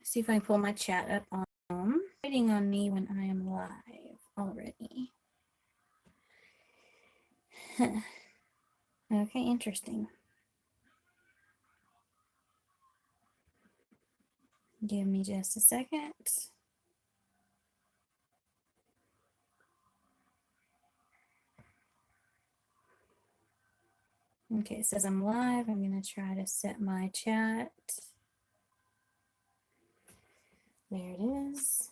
See if I can pull my chat up on. Waiting on me when I am live already. Okay, interesting. Give me just a second. Okay, it says I'm live. I'm going to try to set my chat. There it is.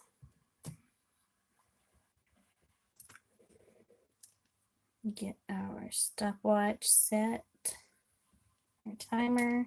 Get our stopwatch set. Our timer.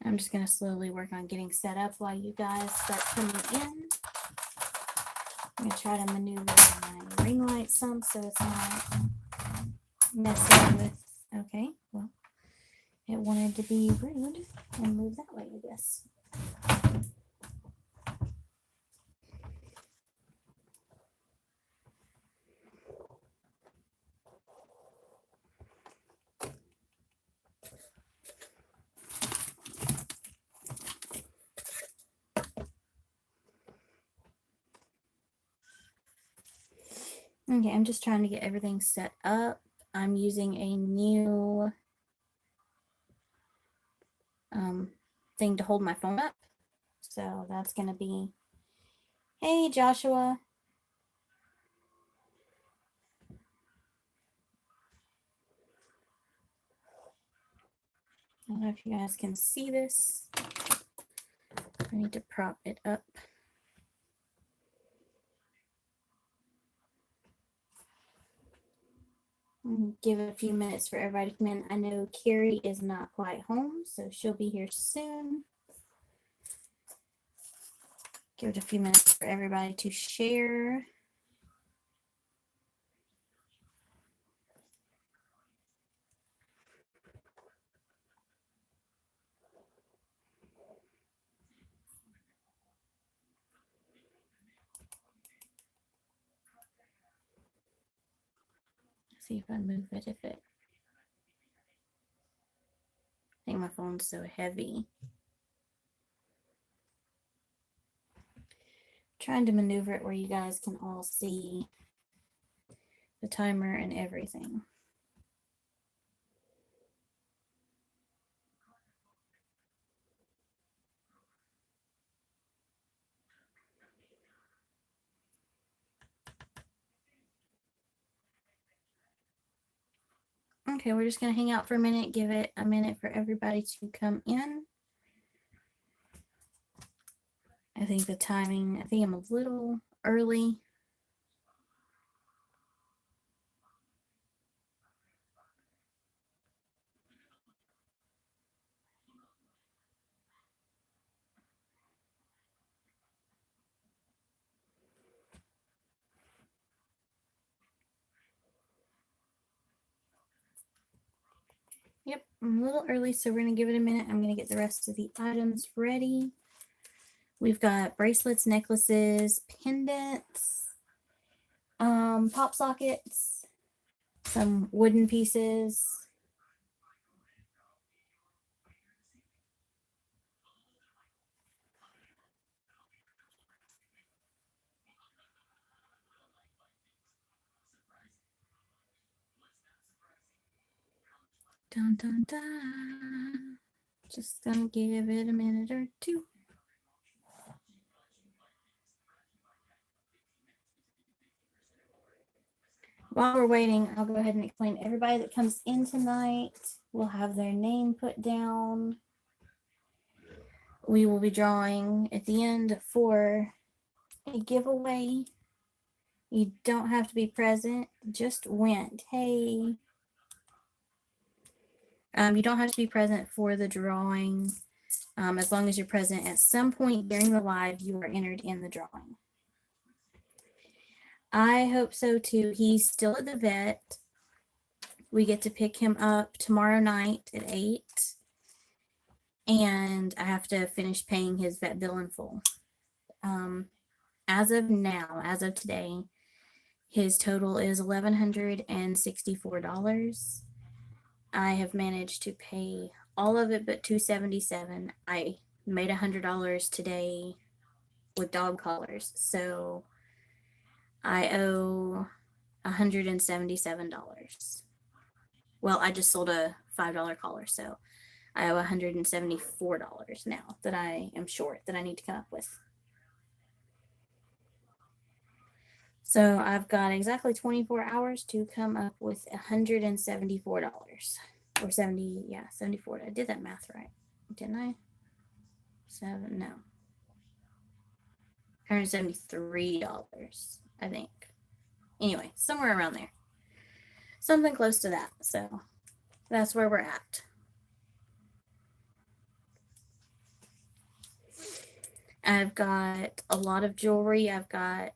I'm just going to slowly work on getting set up while you guys start coming in. I'm going to try to maneuver my ring light some so it's not messing with. Okay, well, it wanted to be rude and move that way, I guess. Okay, I'm just trying to get everything set up. I'm using a new thing to hold my phone up. So that's going to be, hey, Joshua. I don't know if you guys can see this. I need to prop it up. Give it a few minutes for everybody to come in. I know Carrie is not quite home, so she'll be here soon. Give it a few minutes for everybody to share. See if I move it. I think my phone's so heavy. Trying to maneuver it where you guys can all see the timer and everything. Okay, we're just going to hang out for a minute, give it a minute for everybody to come in. I think the timing, I think I'm a little early. Yep, I'm a little early, so we're going to give it a minute. I'm going to get the rest of the items ready. We've got bracelets, necklaces, pendants, pop sockets, some wooden pieces. Dun, dun, dun. Just gonna give it a minute or two. While we're waiting, I'll go ahead and explain. Everybody that comes in tonight will have their name put down. We will be drawing at the end for a giveaway. You don't have to be present, just went. Hey. You don't have to be present for the drawing. As long as you're present at some point during the live, you are entered in the drawing. I hope so too. He's still at the vet. We get to pick him up tomorrow night at 8. And I have to finish paying his vet bill in full. As of now, as of today, his total is $1,164. I have managed to pay all of it but $277. I made $100 today with dog collars, so I owe $177. Well, I just sold a $5 collar, so I owe $174 now that I am short that I need to come up with. So I've got exactly 24 hours to come up with $174 or 70, yeah, 74. I did that math right, didn't I? No, $173, I think. Anyway, somewhere around there, something close to that. So that's where we're at. I've got a lot of jewelry. I've got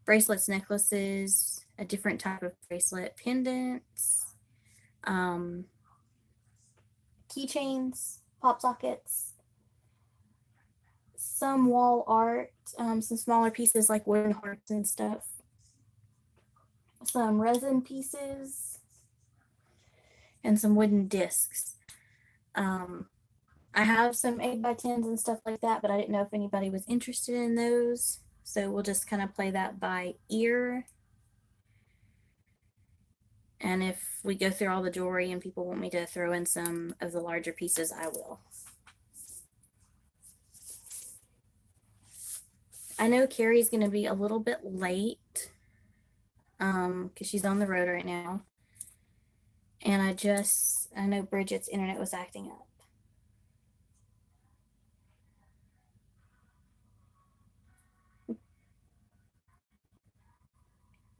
bracelets, necklaces, a different type of bracelet, pendants, keychains, pop sockets, some wall art, some smaller pieces like wooden hearts and stuff, some resin pieces, and some wooden discs. I have some 8x10s and stuff like that, but I didn't know if anybody was interested in those. So we'll just kind of play that by ear. And if we go through all the jewelry and people want me to throw in some of the larger pieces, I will. I know Carrie's going to be a little bit late because she's on the road right now. And I know Bridget's internet was acting up.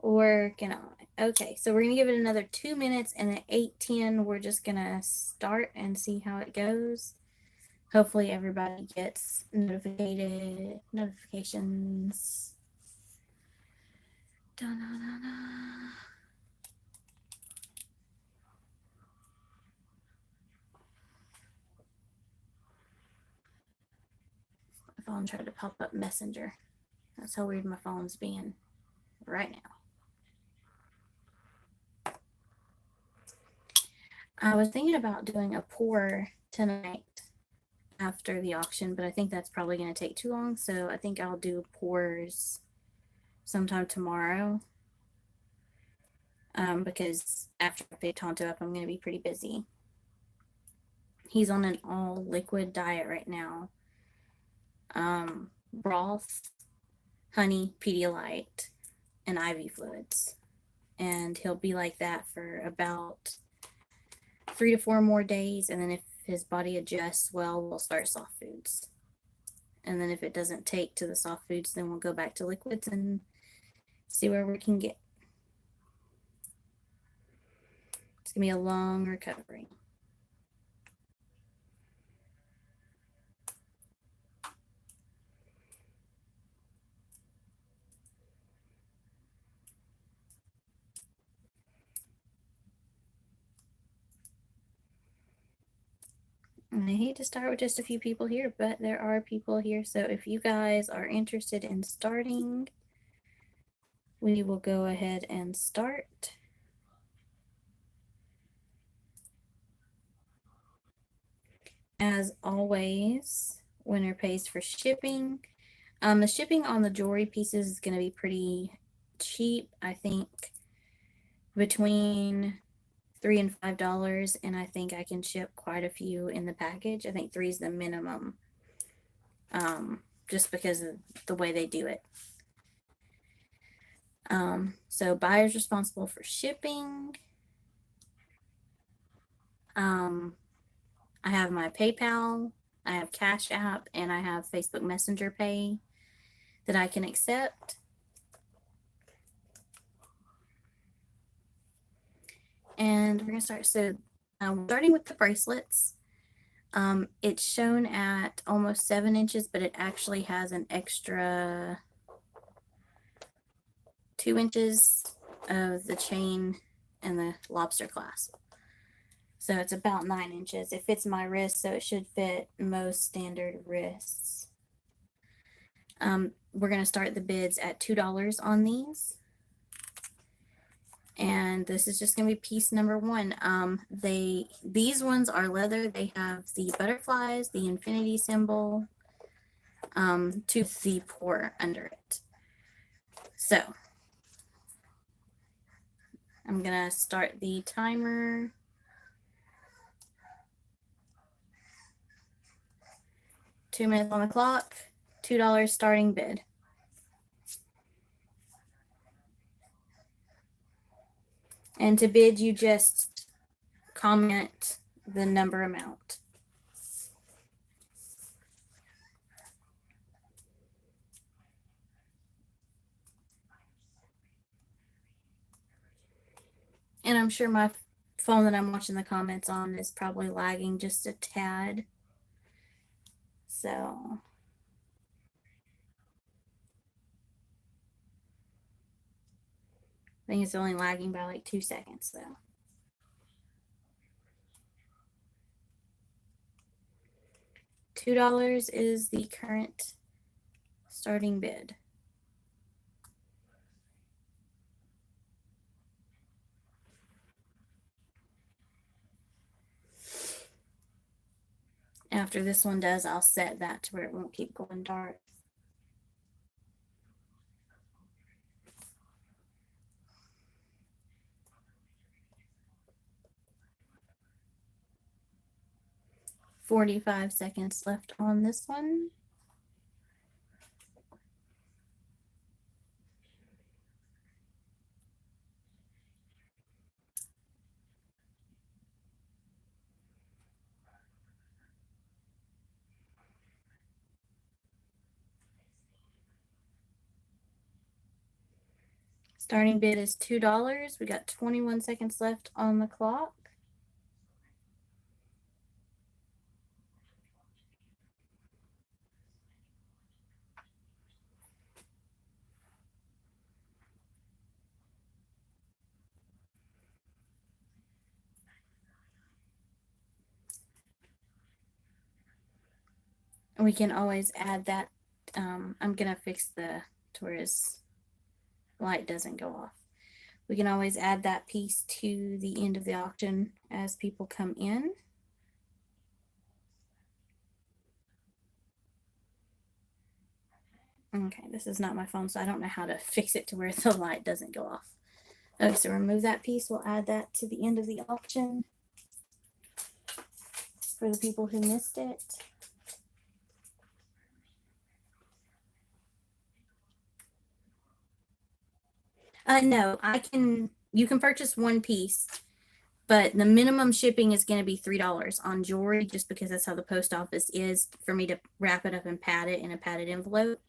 Working on it. Okay, so we're going to give it another 2 minutes, and at 8:10, we're just going to start and see how it goes. Hopefully everybody gets notifications. Da-na-na-na. My phone tried to pop up Messenger. That's how weird my phone's being right now. I was thinking about doing a pour tonight after the auction, but I think that's probably going to take too long, so I think I'll do pours sometime tomorrow. Because after I pick Tonto up, I'm going to be pretty busy. He's on an all liquid diet right now. Broth, honey, Pedialyte, and IV fluids. And he'll be like that for about 3 to 4 more days, and then if his body adjusts well, we'll start soft foods. And then if it doesn't take to the soft foods, then we'll go back to liquids and see where we can get. It's going to be a long recovery. And I hate to start with just a few people here, but there are people here. So if you guys are interested in starting, we will go ahead and start. As always, winner pays for shipping. The shipping on the jewelry pieces is going to be pretty cheap. I think between $3 and $5, and I think I can ship quite a few in the package. I think 3 is the minimum, just because of the way they do it. So buyer's responsible for shipping. I have my PayPal, I have Cash App, and I have Facebook Messenger Pay that I can accept. And we're going to start. So starting with the bracelets. It's shown at almost 7 inches, but it actually has an extra 2 inches of the chain and the lobster clasp. So it's about 9 inches. It fits my wrist, so it should fit most standard wrists. We're going to start the bids at $2 on these. And this is just going to be piece number 1. These ones are leather. They have the butterflies, the infinity symbol, to the pour under it. So I'm going to start the timer. Two minutes on the clock. $2 starting bid. And to bid, you just comment the number amount. And I'm sure my phone that I'm watching the comments on is probably lagging just a tad. So I think it's only lagging by like 2 seconds though. $2 is the current starting bid. After this one does, I'll set that to where it won't keep going dark. $45 seconds left on this one. Starting bid is $2. We got 21 seconds left on the clock. And we can always add that. I'm gonna fix the to where his light doesn't go off. We can always add that piece to the end of the auction as people come in. Okay, this is not my phone, so I don't know how to fix it to where the light doesn't go off. Okay, so remove that piece. We'll add that to the end of the auction for the people who missed it. No, you can purchase one piece, but the minimum shipping is going to be $3 on jewelry, just because that's how the post office is for me to wrap it up and pad it in a padded envelope.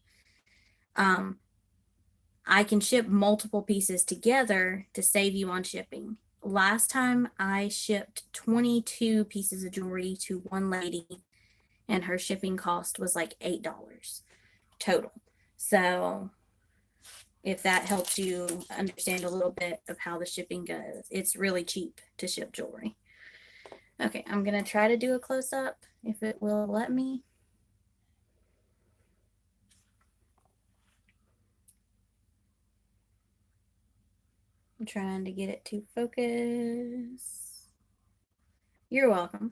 I can ship multiple pieces together to save you on shipping. Last time I shipped 22 pieces of jewelry to one lady, and her shipping cost was like $8 total. So if that helps you understand a little bit of how the shipping goes, it's really cheap to ship jewelry. Okay, I'm going to try to do a close-up if it will let me. I'm trying to get it to focus. You're welcome.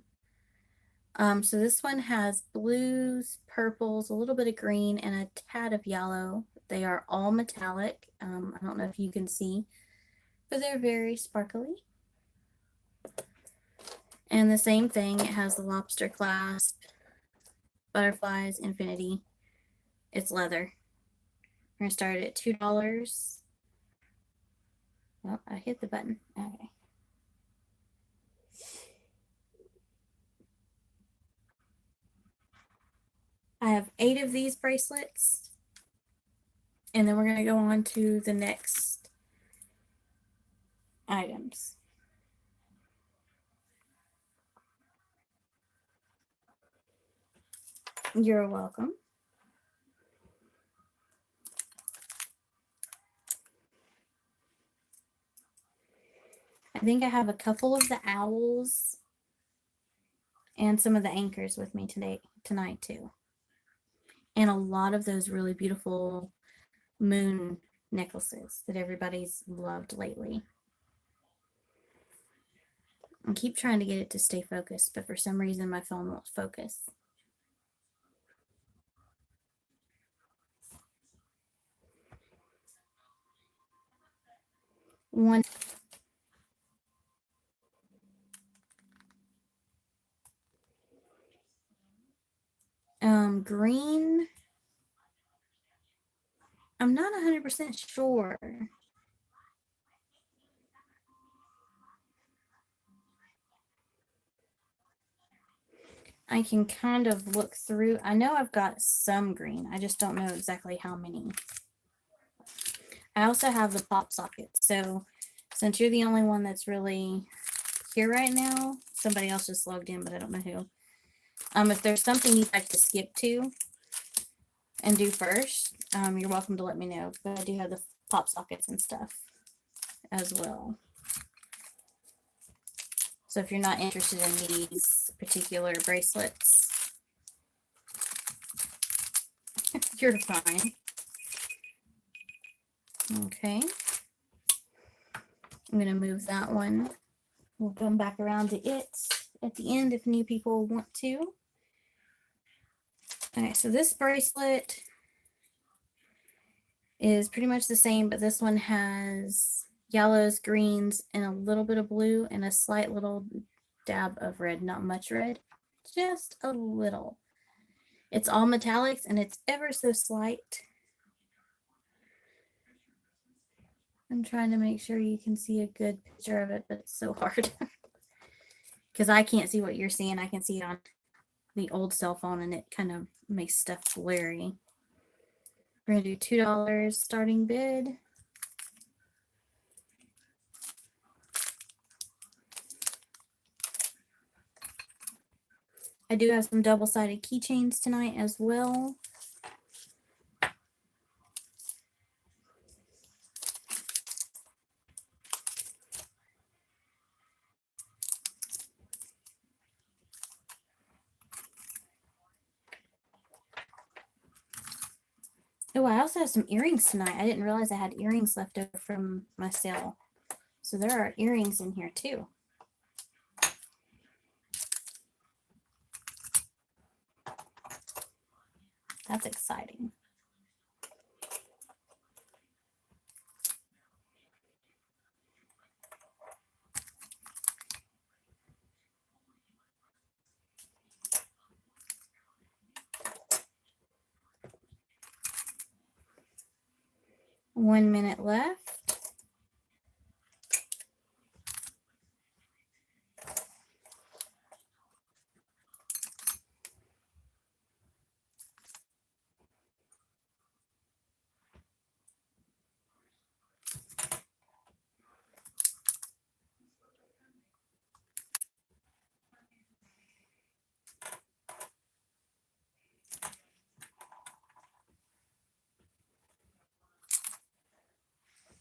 So this one has blues, purples, a little bit of green, and a tad of yellow. They are all metallic. I don't know if you can see, but they're very sparkly. And the same thing, it has the lobster clasp, butterflies, infinity. It's leather. We're gonna start at $2. Well, I hit the button. Okay. I have 8 of these bracelets. And then we're going to go on to the next items. You're welcome. I think I have a couple of the owls and some of the anchors with me tonight too. And a lot of those really beautiful moon necklaces that everybody's loved lately. I keep trying to get it to stay focused, but for some reason my phone won't focus. One green. I'm not 100% sure. I can kind of look through. I know I've got some green. I just don't know exactly how many. I also have the pop socket. So since you're the only one that's really here right now, somebody else just logged in, but I don't know who. If there's something you'd like to skip to and do first, you're welcome to let me know. But I do have the pop sockets and stuff as well. So if you're not interested in these particular bracelets, you're fine. Okay. I'm going to move that one. We'll come back around to it at the end if new people want to. Okay, so this bracelet is pretty much the same, but this one has yellows, greens, and a little bit of blue and a slight little dab of red. Not much red, just a little. It's all metallics and it's ever so slight. I'm trying to make sure you can see a good picture of it, but it's so hard because I can't see what you're seeing. I can see it on the old cell phone and it kind of makes stuff blurry. We're going to do $2 starting bid. I do have some double-sided keychains tonight as well. Oh, I also have some earrings tonight. I didn't realize I had earrings left over from my sale. So there are earrings in here too. That's exciting. One minute left.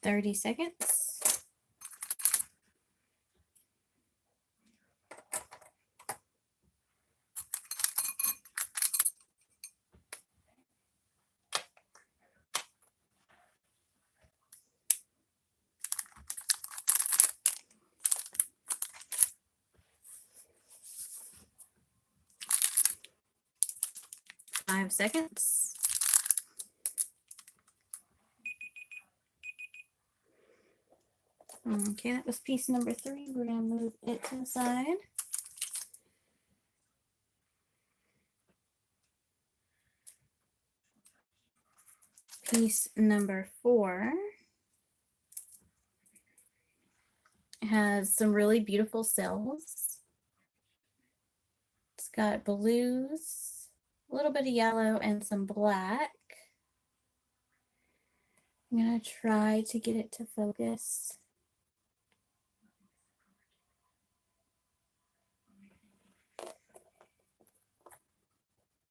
$30 seconds. Five seconds. Okay, that was piece number 3. We're going to move it to the side. Piece number 4 has some really beautiful cells. It's got blues, a little bit of yellow, and some black. I'm going to try to get it to focus.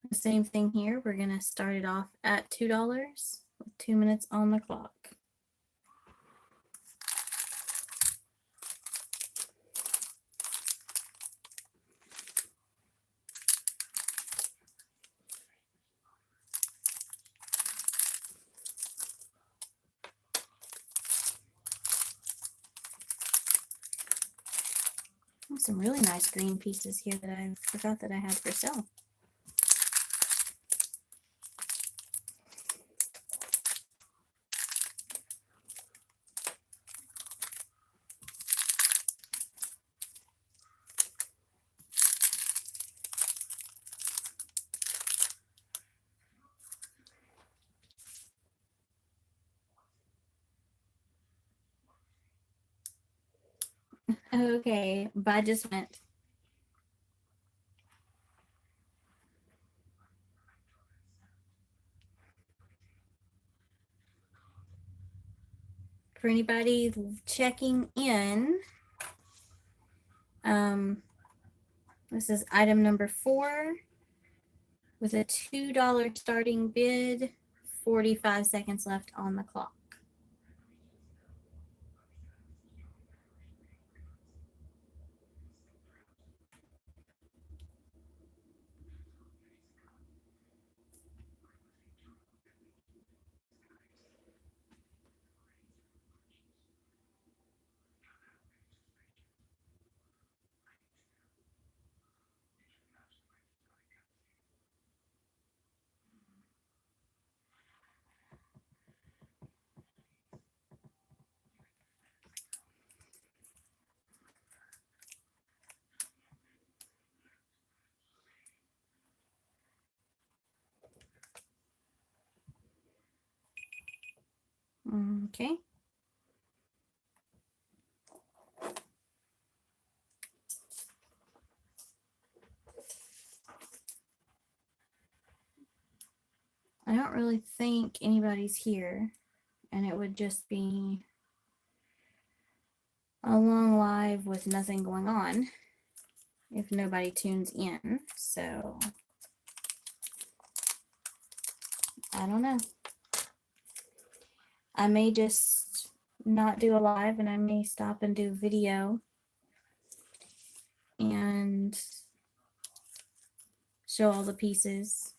The same thing here. We're going to start it off at $2 with 2 minutes on the clock. Some really nice green pieces here that I forgot that I had for sale. Okay, Bud just went. For anybody checking in, this is item number 4 with a $2 starting bid, 45 seconds left on the clock. Okay. I don't really think anybody's here, and it would just be a long live with nothing going on if nobody tunes in. So I don't know. I may just not do a live, and I may stop and do video and show all the pieces,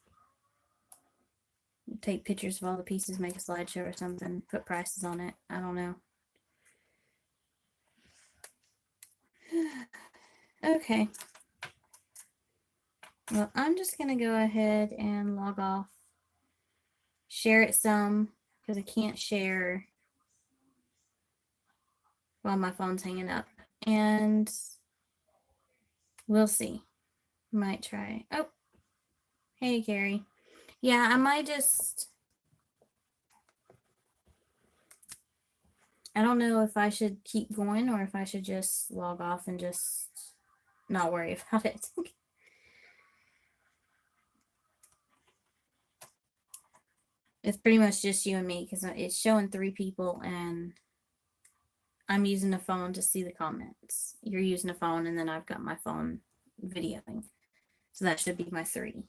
take pictures of all the pieces, make a slideshow or something, put prices on it. I don't know. Okay. Well, I'm just going to go ahead and log off, share it some, because I can't share while my phone's hanging up. And we'll see. Might try. Oh, hey, Gary. Yeah, I might just... I don't know if I should keep going or if I should just log off and just not worry about it. It's pretty much just you and me because it's showing 3 people and I'm using a phone to see the comments. You're using a phone and then I've got my phone videoing. So that should be my 3.